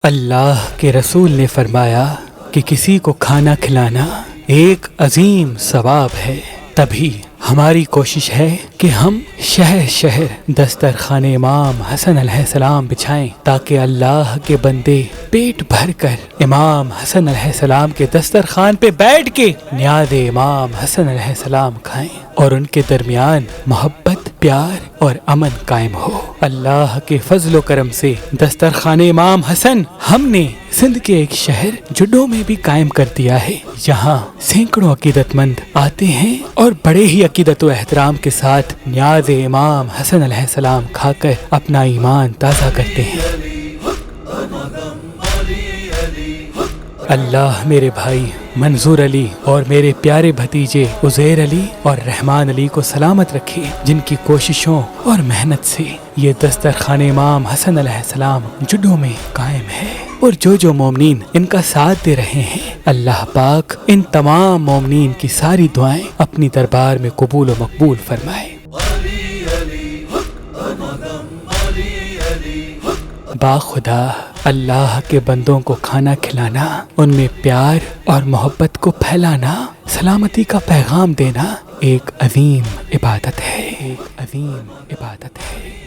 اللہ کے رسول نے فرمایا کہ کسی کو کھانا کھلانا ایک عظیم ثواب ہے۔ تبھی ہماری کوشش ہے کہ ہم شہر شہر دسترخوان امام حسن علیہ السلام بچھائیں تاکہ اللہ کے بندے پیٹ بھر کر امام حسن علیہ السلام کے دسترخوان پہ بیٹھ کے نیاز امام حسن علیہ السلام کھائیں اور ان کے درمیان محبت، پیار اور امن قائم ہو۔ اللہ کے فضل و کرم سے دسترخوان امام حسن ہم نے سندھ کے ایک شہر جڈو میں بھی قائم کر دیا ہے۔ یہاں سینکڑوں عقیدت مند آتے ہیں اور بڑے ہی عقیدت و احترام کے ساتھ نیاز امام حسن علیہ السلام کھا کر اپنا ایمان تازہ کرتے ہیں۔ اللہ میرے بھائی منظور علی اور میرے پیارے بھتیجے عزیر علی اور رحمان علی کو سلامت رکھے، جن کی کوششوں اور محنت سے یہ دسترخوان امام حسن علیہ السلام جڈو میں قائم ہے، اور جو مومنین ان کا ساتھ دے رہے ہیں، اللہ پاک ان تمام مومنین کی ساری دعائیں اپنی دربار میں قبول و مقبول فرمائے۔ باخدا اللہ کے بندوں کو کھانا کھلانا، ان میں پیار اور محبت کو پھیلانا، سلامتی کا پیغام دینا ایک عظیم عبادت ہے، ایک عظیم عبادت ہے۔